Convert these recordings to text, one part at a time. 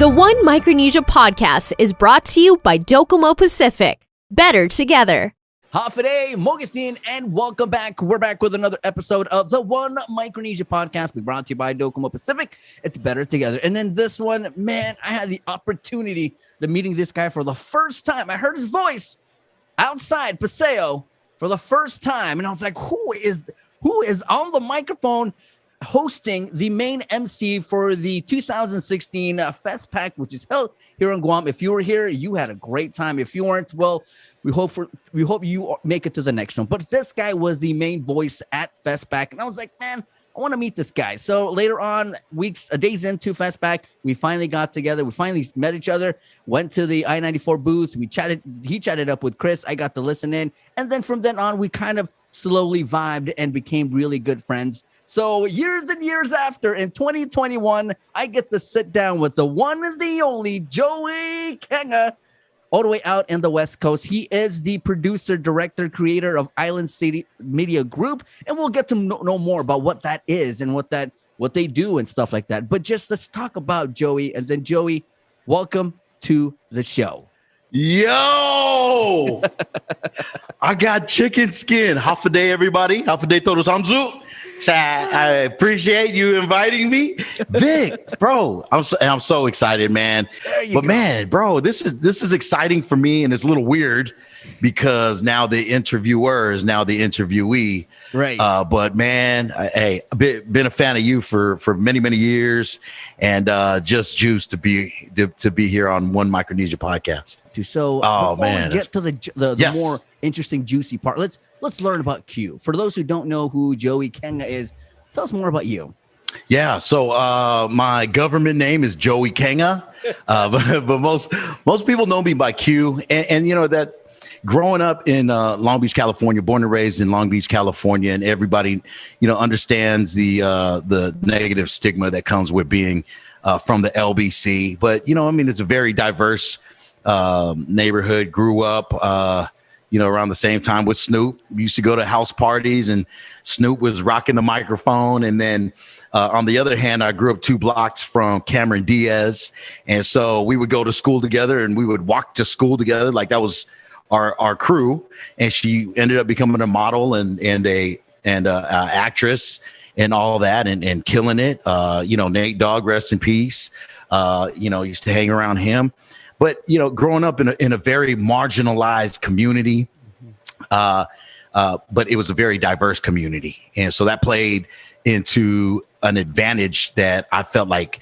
The One Micronesia Podcast is brought to you by Docomo Pacific. Better together. Hafaday, Mogustin, and welcome back. We're back with another episode of the One Micronesia Podcast. We brought to you by Docomo Pacific. It's better together. And then this one, man, I had the opportunity to meeting this guy for the first time. I heard his voice outside Paseo for the first time, and I was like, who is on the microphone hosting the main MC for the 2016 FestPack, which is held here in Guam. If you were here, you had a great time. If you weren't, well, we hope you make it to the next one. But this guy was the main voice at FestPack, and I was like, man, I want to meet this guy. So later on, days into FestPack, we finally got together. We finally met each other, went to the I-94 booth. We chatted. He chatted up with Chris. I got to listen in. And then from then on, we kind of slowly vibed and became really good friends. So years and years after, in 2021, I get to sit down with the one and the only Joey Quenga, all the way out in the West Coast. He is the producer, director, creator of Island City Media Group, and we'll get to know more about what that is and what they do and stuff like that. But just let's talk about Joey, and then Joey, welcome to the show. Yo, I got chicken skin. Hafaday, everybody. Hafaday todos hamzu. I appreciate you inviting me, Vic, bro. I'm so excited, man. But man, bro, this is exciting for me, and it's a little weird because now the interviewer is now the interviewee. Right. But man, hey, been a fan of you for many years, and just juiced to be here on One Micronesia Podcast. So, before we get to the more interesting, juicy part, let's learn about Q. For those who don't know who Joey Quenga is, tell us more about you. Yeah, so my government name is Joey Quenga, but most people know me by Q, and you know that. Growing up in Long Beach, California, born and raised in Long Beach, California, and everybody, understands the negative stigma that comes with being from the LBC. But it's a very diverse neighborhood. Grew up, around the same time with Snoop. We used to go to house parties, and Snoop was rocking the microphone. And then on the other hand, I grew up 2 blocks from Cameron Diaz, and so we would go to school together, and we would walk to school together. Like that was our crew, and she ended up becoming a model and a actress and all that, and killing it. Nate Dogg, rest in peace. Used to hang around him, but growing up in a very marginalized community, but it was a very diverse community, and so that played into an advantage that I felt like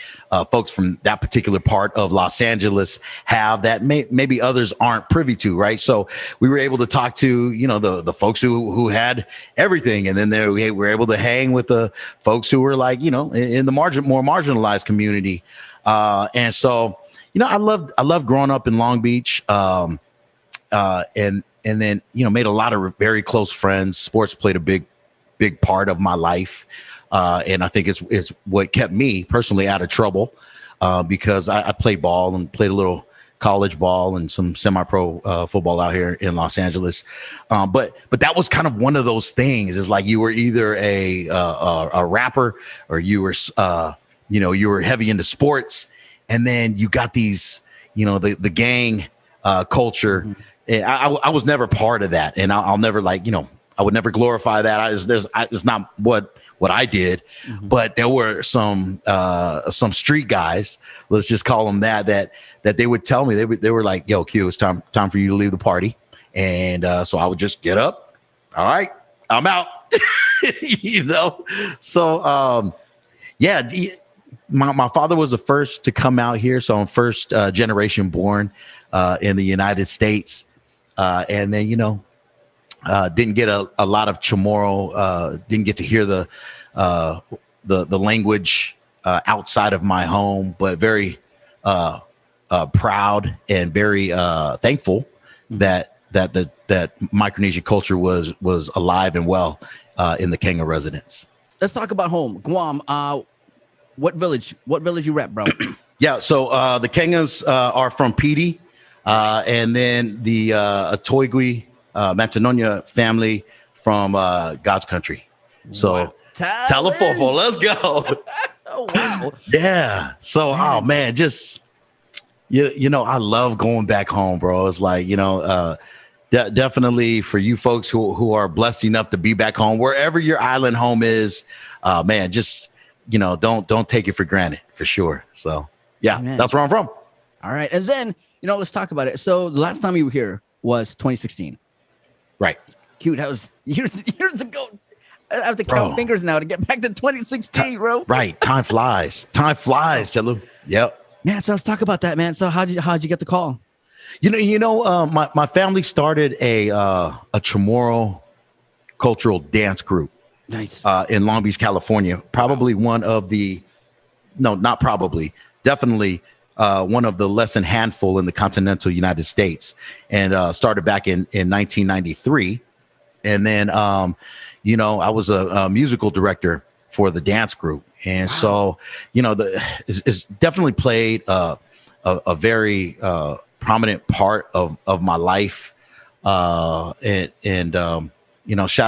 folks from that particular part of Los Angeles have that maybe others aren't privy to, right? So we were able to talk to, the folks who had everything. And then we were able to hang with the folks who were like, in the more marginalized community. And so, I loved growing up in Long Beach, and then, made a lot of very close friends. Sports played a big part of my life. And I think it's what kept me personally out of trouble, because I played ball and played a little college ball and some semi-pro football out here in Los Angeles. But that was kind of one of those things. Is like you were either a rapper, or you were you were heavy into sports, and then you got these the gang culture. Mm-hmm. I was never part of that, and I'll never I would never glorify that. It's not what I did, mm-hmm. But there were some street guys, let's just call them that they would tell me, they were like, yo, Q, it's time for you to leave the party. And so I would just get up. All right, I'm out. So my father was the first to come out here. So I'm first generation born in the United States. And then, didn't get a lot of Chamorro, didn't get to hear the language outside of my home, but very proud and very thankful that Micronesia culture was alive and well in the Quenga residence. Let's talk about home, Guam. What village you rep, bro? Yeah, so the Quengas are from Pidi, and then the Atoigui Mantanonia family from God's country. So wow. Talafofo, let's go. Oh wow. Yeah. So man, just I love going back home, bro. It's like, definitely for you folks who are blessed enough to be back home, wherever your island home is, man, just, don't take it for granted, for sure. So yeah, Amen. That's where I'm from. All right. And then, let's talk about it. So the last time you were here was 2016. Right. Cute. That was years ago. I have to count fingers now to get back to 2016, bro. Right. Time flies. Time flies, Jalu. Yep. Man, so let's talk about that, man. So how'd you get the call? My family started a Chamorro cultural dance group. Nice. In Long Beach, California. Probably one of the, no, not probably, definitely one of the less than handful in the continental United States, and started back in 1993. And then, I was a musical director for the dance group. And so, it's definitely played a very prominent part of my life. Shout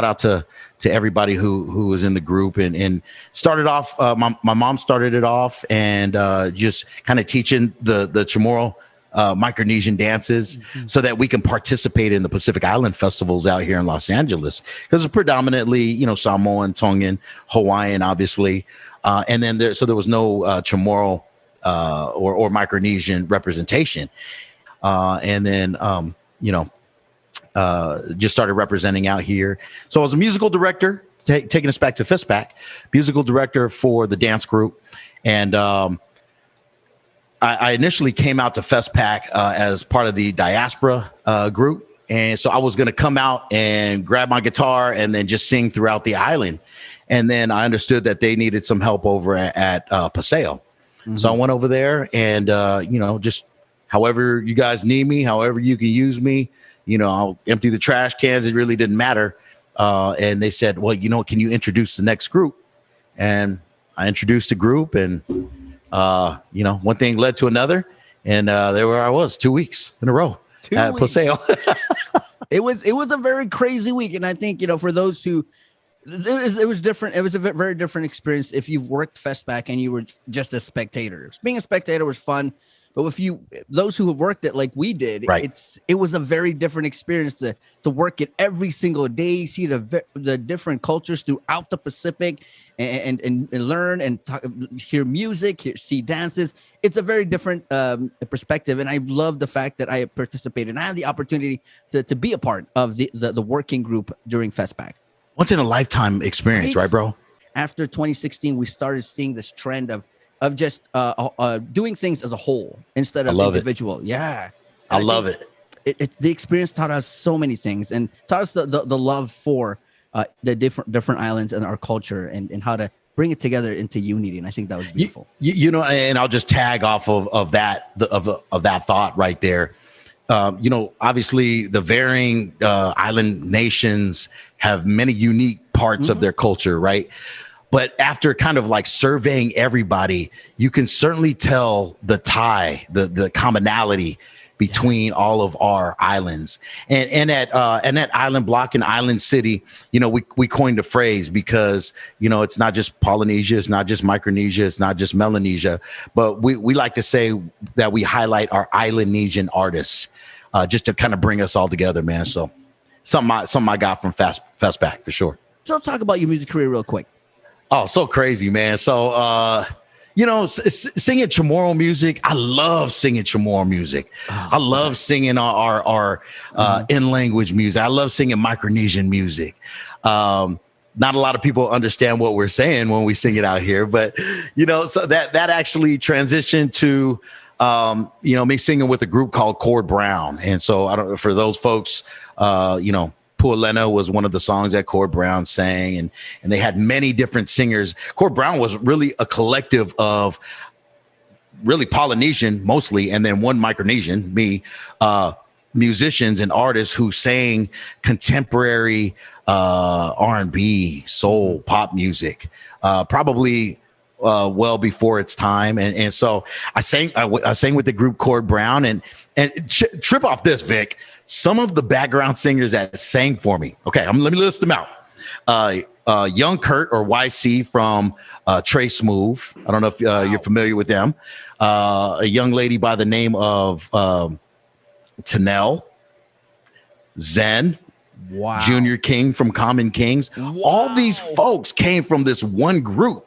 out to everybody who was in the group and started off. My mom started it off and just kind of teaching the Chamorro Micronesian dances so that we can participate in the Pacific Island festivals out here in Los Angeles, because it's predominantly, Samoan, Tongan, Hawaiian, obviously. And then there was no Chamorro or Micronesian representation. And then, just started representing out here. So I was a musical director, taking us back to FISPAC, musical director for the dance group. And I initially came out to FESPAC as part of the diaspora group. And so I was going to come out and grab my guitar and then just sing throughout the island. And then I understood that they needed some help over at Paseo. So I went over there and, just however you guys need me, however you can use me, I'll empty the trash cans. It really didn't matter. And they said, well, can you introduce the next group? And I introduced the group, and, one thing led to another. And there I was 2 weeks in a row at Paseo. It was a very crazy week. And I think, for those who, it was different. It was a very different experience if you've worked FESPAC and you were just a spectator. Being a spectator was fun. But those who have worked it like we did, right, it was a very different experience to work it every single day, see the different cultures throughout the Pacific, and learn and hear music, see dances. It's a very different perspective, and I love the fact that I participated and I had the opportunity to be a part of the working group during FESPAC. Once in a lifetime experience, right, bro? After 2016, we started seeing this trend of just doing things as a whole instead of individual. Yeah. I love it. It's the experience taught us so many things and taught us the love for the different islands and our culture and how to bring it together into unity. And I think that was beautiful. And I'll just tag off of that thought right there. Obviously the varying island nations have many unique parts of their culture, right? But after kind of like surveying everybody, you can certainly tell the tie, the commonality between all of our islands. And at Island Block and Island City, we coined a phrase because, it's not just Polynesia, it's not just Micronesia, it's not just Melanesia, but we like to say that we highlight our Islandnesian artists just to kind of bring us all together, man. So something I got from FESPAC for sure. So let's talk about your music career real quick. Oh, so crazy, man. So, singing Chamorro music. I love singing Chamorro music. I love singing our in-language music. I love singing Micronesian music. Not a lot of people understand what we're saying when we sing it out here, but, so that actually transitioned to, me singing with a group called Cord Brown. And so for those folks, Pualena was one of the songs that Cord Brown sang, and they had many different singers. Cord Brown was really a collective of really Polynesian mostly, and then one Micronesian, me, musicians and artists who sang contemporary R&B, soul, pop music, probably well before its time. And so I sang with the group Cord Brown, and trip off this, Vic. Some of the background singers that sang for me. Okay, let me list them out. Young Kurt or YC from Trey Smooth. I don't know if you're familiar with them. A young lady by the name of Tanel, Zen, Junior King from Common Kings. All these folks came from this one group.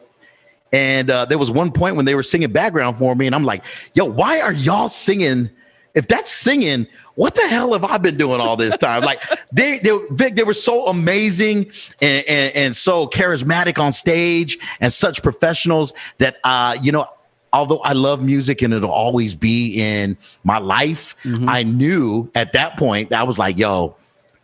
And there was one point when they were singing background for me, and I'm like, yo, why are y'all singing? If that's singing, what the hell have I been doing all this time? Like Vic, they were so amazing and so charismatic on stage and such professionals that, although I love music and it'll always be in my life, I knew at that point that I was like, yo,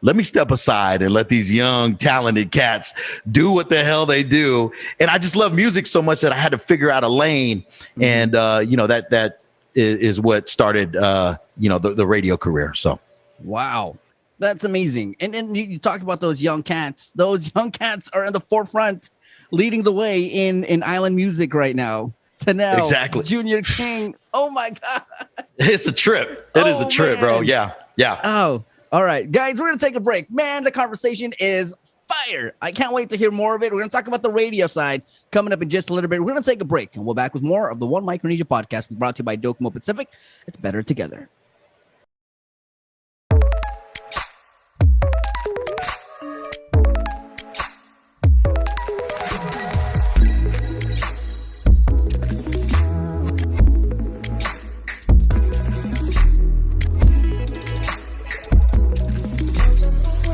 let me step aside and let these young, talented cats do what the hell they do. And I just love music so much that I had to figure out a lane. And, that is what started, the radio career. So. Wow. That's amazing. And then you talked about those young cats. Those young cats are in the forefront, leading the way in island music right now. Tanel, exactly. Junior King. Oh, my God. It's a trip. It is a trip, bro. Yeah. Oh, all right, guys, we're going to take a break. Man, the conversation is fire. I can't wait to hear more of it. We're going to talk about the radio side coming up in just a little bit. We're going to take a break, and we'll be back with more of the One Micronesia Podcast brought to you by Docomo Pacific. It's better together.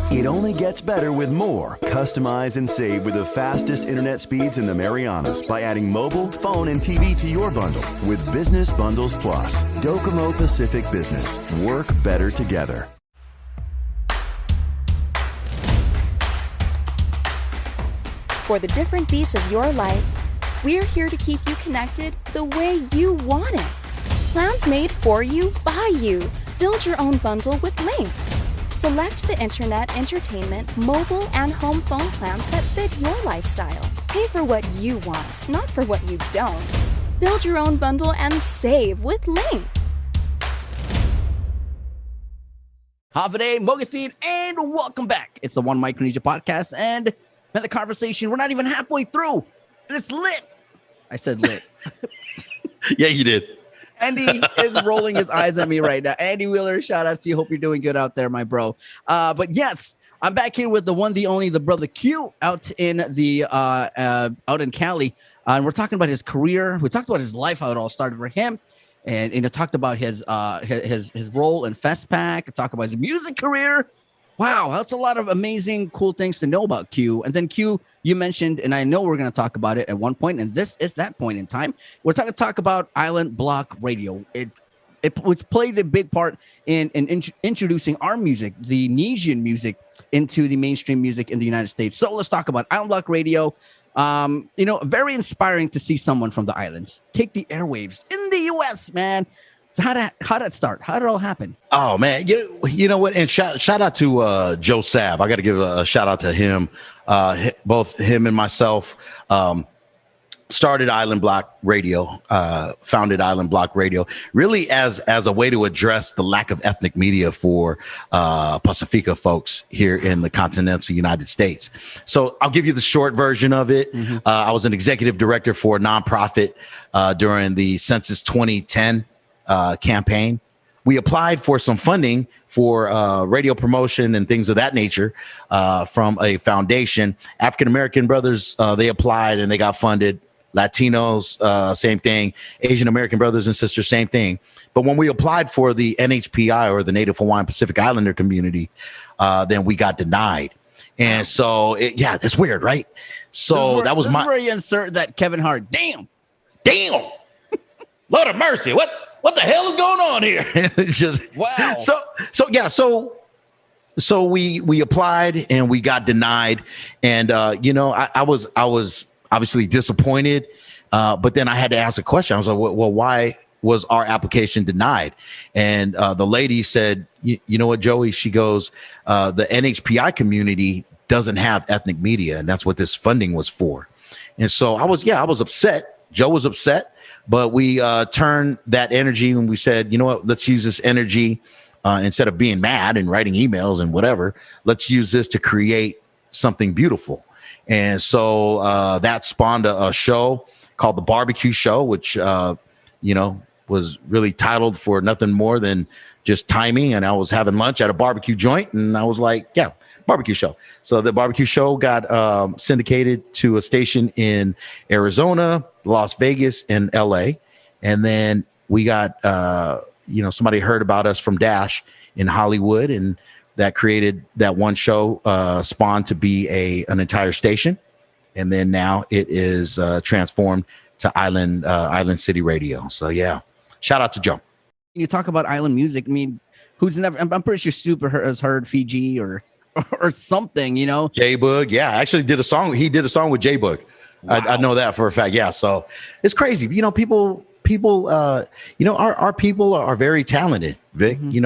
It only gets better with more. Customize and save with the fastest internet speeds in the Marianas by adding mobile, phone, and TV to your bundle with Business Bundles Plus. Docomo Pacific Business. Work better together. For the different beats of your life, we're here to keep you connected the way you want it. Plans made for you, by you. Build your own bundle with Link. Select the internet, entertainment, mobile, and home phone plans that fit your lifestyle. Pay for what you want, not for what you don't. Build your own bundle and save with Link. Hafide, Mogustine, and welcome back. It's the One Micronesia Podcast, and the conversation, we're not even halfway through, and it's lit. I said lit. Yeah, you did. Andy is rolling his eyes at me right now. Andy Wheeler, shout out to you. Hope you're doing good out there, my bro. But yes, I'm back here with the one, the only, the brother Q out in Cali. And we're talking about his career. We talked about his life, how it all started for him. And talked about his role in Festpac. Talked about his music career. Wow, that's a lot of amazing, cool things to know about Q. And then Q, you mentioned, and I know we're going to talk about it at one point, and this is that point in time. We're going to talk about Island Block Radio. It played a big part in introducing our music, the Nesian music, into the mainstream music in the United States. So let's talk about Island Block Radio. Very inspiring to see someone from the islands take the airwaves in the U.S., man. So how'd that start? How did it all happen? Oh man, you know what? And shout out to Joe Saab. I got to give a shout out to him. Both him and myself started Island Block Radio, founded Island Block Radio, really as a way to address the lack of ethnic media for Pacifica folks here in the continental United States. So I'll give you the short version of it. I was an executive director for a nonprofit during the Census 2010 campaign. We applied for some funding for radio promotion and things of that nature from a foundation. African American brothers, they applied and they got funded. Latinos, same thing. Asian American brothers and sisters, same thing. But when we applied for the NHPI, or the Native Hawaiian Pacific Islander community, then we got denied. And so, it's weird, right? So that was where you insert that Kevin Hart. Damn. Lord of mercy. What the hell is going on here? It's just wow. So we applied and we got denied, and I was obviously disappointed, but then I had to ask a question. I was like, well, why was our application denied? And the lady said, you know what, Joey? She goes, the NHPI community doesn't have ethnic media, and that's what this funding was for. And so I was upset. Joe was upset. But we turned that energy and we said, you know what, let's use this energy instead of being mad and writing emails and whatever. Let's use this to create something beautiful. And so that spawned a show called The Barbecue Show, which, was really titled for nothing more than just timing. And I was having lunch at a barbecue joint, and I was like, yeah, barbecue show. So the barbecue show got syndicated to a station in Arizona, Las Vegas, and LA. And then we got, somebody heard about us from Dash in Hollywood, and that created that one show spawned to be an entire station. And then now it is transformed to Island City Radio. So yeah, shout out to Joe. You talk about island music. I mean, who's never? I'm pretty sure Super has heard Fiji or something. J-Boog. Yeah, I actually did a song. He did a song with J-Boog. Wow. I know that for a fact. Yeah, so it's crazy. People. Our people are very talented, Vic. Mm-hmm.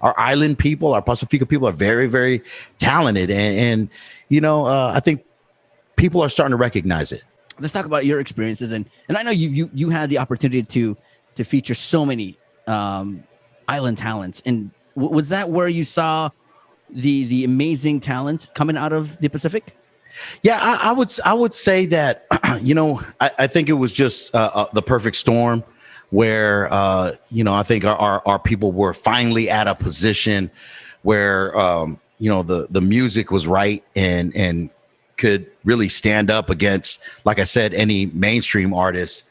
Our island people, our Pacifica people are very, very talented, and I think people are starting to recognize it. Let's talk about your experiences, and I know you had the opportunity to feature so many island talents, and was that where you saw the amazing talent coming out of the Pacific? Yeah, I would say that I think it was just the perfect storm where I think our people were finally at a position where the music was right and could really stand up against, like I said, any mainstream artist.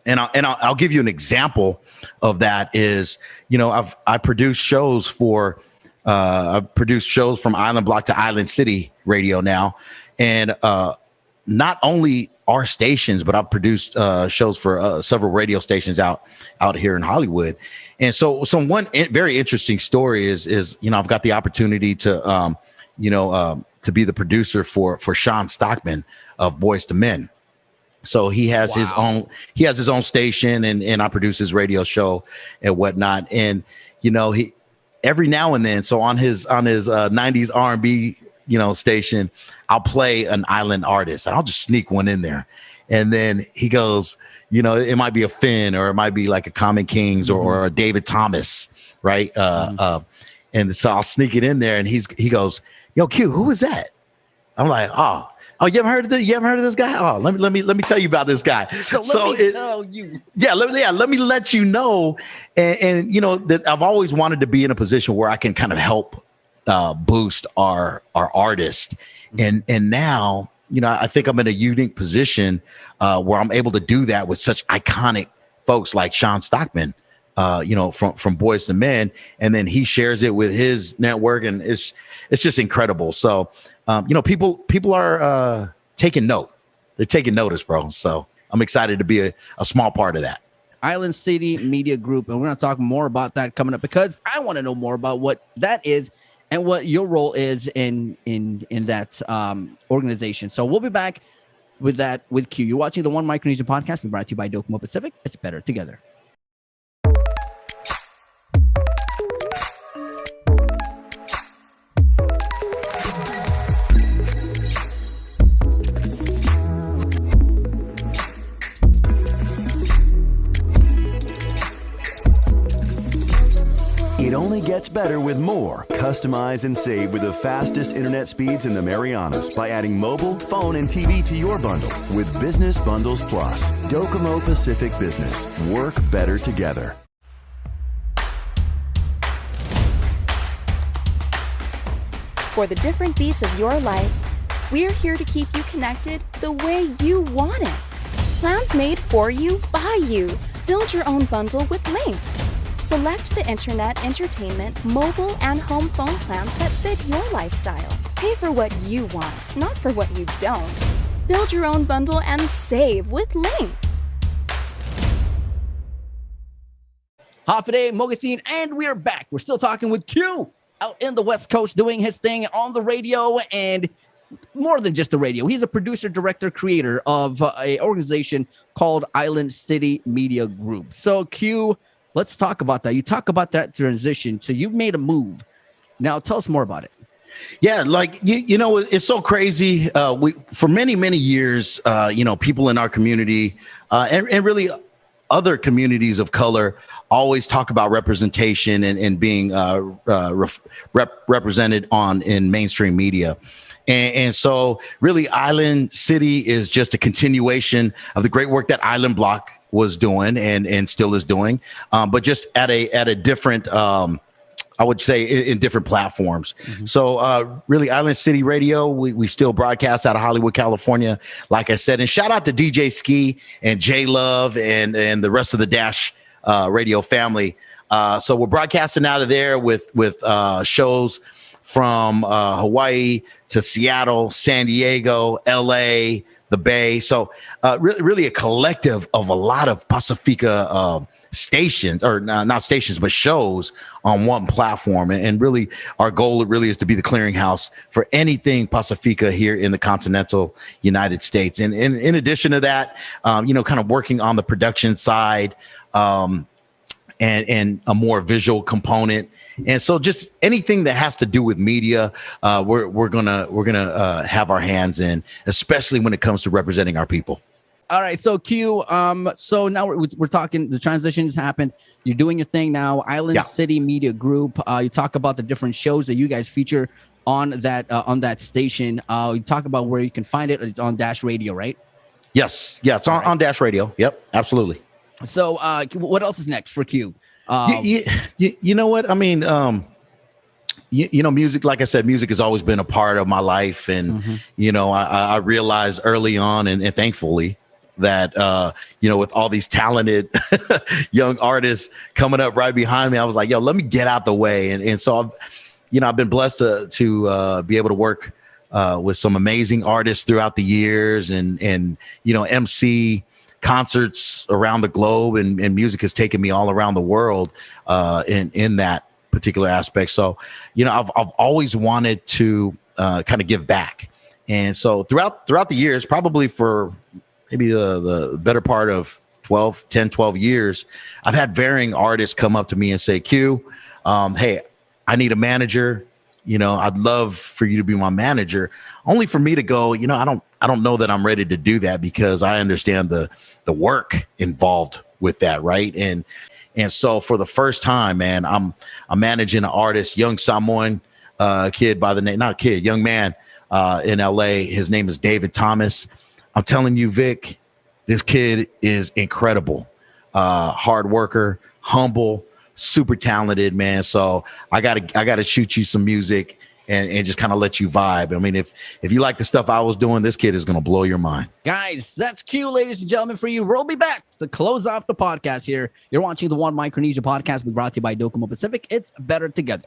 And I'll give you an example of that is, I produced shows from Island Block to Island City Radio now. And not only our stations, but I've produced shows for several radio stations out here in Hollywood. And so one very interesting story is I've got the opportunity to be the producer for Sean Stockman of Boyz II Men. So he has his own station, and I produce his radio show and whatnot. And he every now and then, so on his 90s R&B station, I'll play an island artist, and I'll just sneak one in there. And then he goes, it might be a Finn, or it might be like a Common Kings, or a David Thomas, right? And so I'll sneak it in there, and he goes, "Yo, Q, who is that?" I'm like, "Oh, you haven't heard of this guy? Oh, let me tell you about this guy." So let me tell you. Yeah, let me let you know. And that I've always wanted to be in a position where I can kind of help boost our artists. And now, I think I'm in a unique position where I'm able to do that with such iconic folks like Sean Stockman, from Boyz II Men, and then he shares it with his network, and it's just incredible. So, people are taking note. They're taking notice, bro. So I'm excited to be a small part of that. Island City Media Group, and we're going to talk more about that coming up, because I want to know more about what that is and what your role is in that organization. So we'll be back with that with Q. You're watching the One Micronesia Podcast. We're brought to you by Docomo Pacific. It's better together. It only gets better with more. Customize and save with the fastest internet speeds in the Marianas by adding mobile, phone, and TV to your bundle with Business Bundles Plus. Docomo Pacific Business. Work better together. For the different beats of your life, we're here to keep you connected the way you want it. Plans made for you, by you. Build your own bundle with Link. Select the internet, entertainment, mobile, and home phone plans that fit your lifestyle. Pay for what you want, not for what you don't. Build your own bundle and save with Link. Hafide, Mogastine, and we're back. We're still talking with Q out in the West Coast doing his thing on the radio, and more than just the radio. He's a producer, director, creator of an organization called Island City Media Group. So Q, let's talk about that. You talk about that transition. So you made a move. Now tell us more about it. Yeah, like, it's so crazy. For many, many years, people in our community and really other communities of color always talk about representation and being represented in mainstream media. And so really Island City is just a continuation of the great work that Island Block was doing and still is doing, but just at a different, I would say in different platforms. Mm-hmm. So really Island City Radio, we still broadcast out of Hollywood, California, like I said, and shout out to DJ Ski and J Love and the rest of the Dash radio family. So we're broadcasting out of there with shows from Hawaii to Seattle, San Diego, LA, the Bay. So really a collective of a lot of Pacifica stations, or not stations, but shows on one platform. And really our goal really is to be the clearinghouse for anything Pacifica here in the continental United States. And in addition to that, kind of working on the production side and a more visual component. And so just anything that has to do with media, we're gonna have our hands in, especially when it comes to representing our people. All right, so Q. So now we're talking. The transitions happened. You're doing your thing now. Island City Media Group. You talk about the different shows that you guys feature on that station. You talk about where you can find it. It's on Dash Radio, right? Yes, it's on Dash Radio. Yep, absolutely. So what else is next for Q? You know what I mean. Music, like I said, music has always been a part of my life, and I realized early on, and thankfully, that with all these talented young artists coming up right behind me, I was like, yo, let me get out the way. And so I've been blessed to be able to work with some amazing artists throughout the years, and MC concerts around the globe, and music has taken me all around the world in that particular aspect. So I've always wanted to kind of give back, and so throughout the years, probably for maybe the better part of 12 years, I've had varying artists come up to me and say, Q, hey, I need a manager. I'd love for you to be my manager, only for me to go, I don't know that I'm ready to do that, because I understand the work involved with that. Right. And so for the first time, man, I'm managing an artist, young Samoan kid by the name, not kid, young man in LA. His name is David Thomas. I'm telling you, Vic, this kid is incredible. Hard worker, humble, super talented, man. So I gotta shoot you some music and just kind of let you vibe. I mean, if you like the stuff I was doing, this kid is gonna blow your mind. Guys, that's Q, ladies and gentlemen, for you. We'll be back to close off the podcast here. You're watching the One Micronesia Podcast, brought to you by Docomo Pacific. It's better together.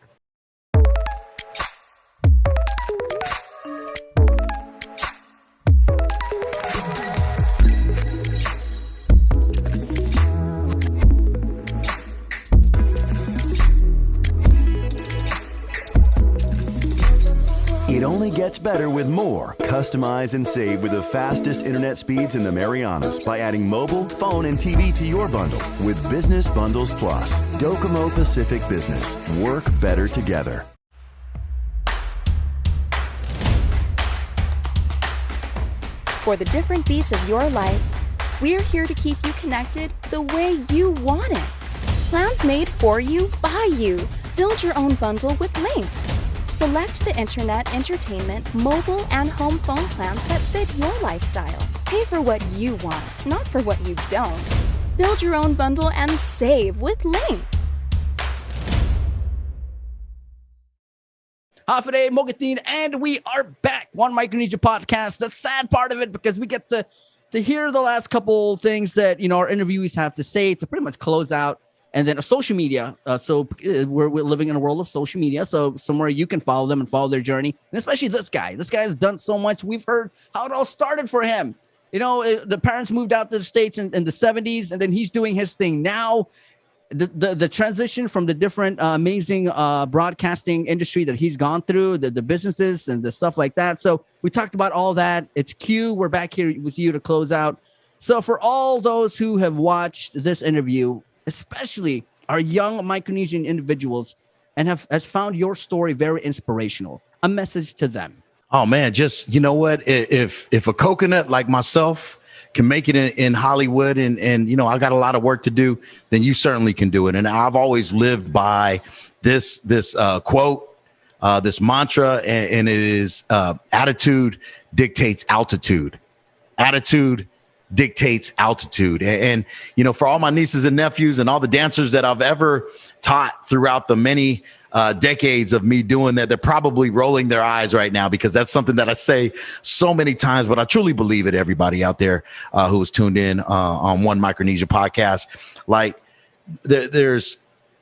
It only gets better with more. Customize and save with the fastest internet speeds in the Marianas by adding mobile, phone, and TV to your bundle with Business Bundles Plus. Docomo Pacific Business. Work better together. For the different beats of your life, we're here to keep you connected the way you want it. Plans made for you, by you. Build your own bundle with Link. Select the internet, entertainment, mobile, and home phone plans that fit your lifestyle. Pay for what you want, not for what you don't. Build your own bundle and save with Link. Hafide Mogatin, and we are back. One Micronesia Podcast. The sad part of it, because we get to hear the last couple things that our interviewees have to say to pretty much close out. And then a social media. So we're living in a world of social media. So somewhere you can follow them and follow their journey. And especially this guy. This guy has done so much. We've heard how it all started for him. The parents moved out to the States in the 70s, and then he's doing his thing now. The transition from the different amazing broadcasting industry that he's gone through, the businesses and the stuff like that. So we talked about all that. It's Q. We're back here with you to close out. So for all those who have watched this interview, especially our young Micronesian individuals, and has found your story very inspirational, a message to them. Oh man, just what? If a coconut like myself can make it in Hollywood, and I got a lot of work to do, then you certainly can do it. And I've always lived by this quote. this mantra, and it is attitude dictates altitude. Attitude dictates altitude. And, you know, for all my nieces and nephews and all the dancers that I've ever taught throughout the many decades of me doing that, they're probably rolling their eyes right now, because that's something that I say so many times, but I truly believe it. Everybody out there who was tuned in on One Micronesia Podcast, like there's,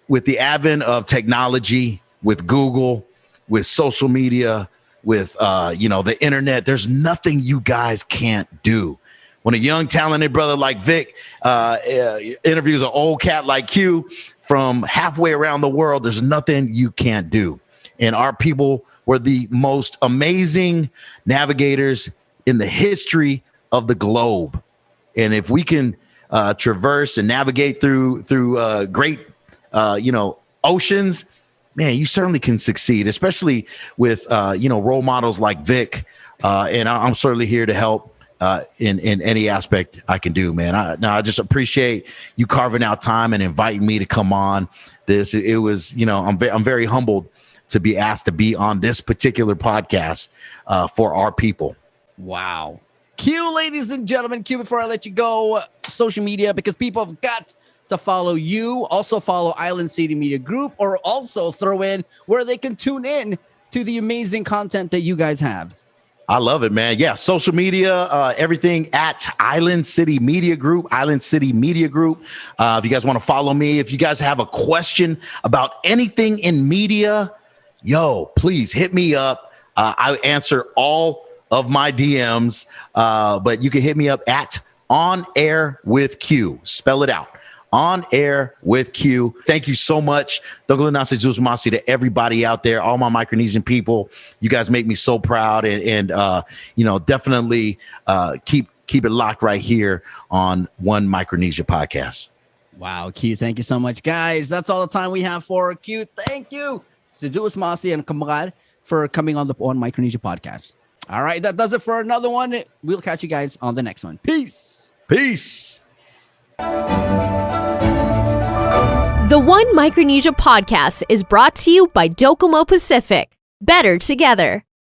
with the advent of technology, with Google, with social media, with the internet, there's nothing you guys can't do. When a young, talented brother like Vic interviews an old cat like Q from halfway around the world, there's nothing you can't do. And our people were the most amazing navigators in the history of the globe. And if we can traverse and navigate through great, oceans, man, you certainly can succeed, especially with, role models like Vic. And I'm certainly here to help in any aspect I can do, man. I just appreciate you carving out time and inviting me to come on this. It was, I'm very humbled to be asked to be on this particular podcast for our people. Wow. Q, ladies and gentlemen, Q, before I let you go, social media, because people have got to follow you. Also follow Island City Media Group, or also throw in where they can tune in to the amazing content that you guys have. I love it, man. Yeah, social media, everything at Island City Media Group, Island City Media Group. If you guys want to follow me, if you guys have a question about anything in media, please hit me up. I answer all of my DMs, but you can hit me up at On Air with Q. Spell it out. On Air with Q. Thank you so much. To everybody out there, all my Micronesian people. You guys make me so proud, and definitely keep it locked right here on One Micronesia Podcast. Wow, Q, thank you so much, guys. That's all the time we have for Q. Thank you, Sidus Masi and Kamral, for coming on the One Micronesia Podcast. All right, that does it for another one. We'll catch you guys on the next one. Peace. Peace. The One Micronesia Podcast is brought to you by Docomo Pacific. Better together.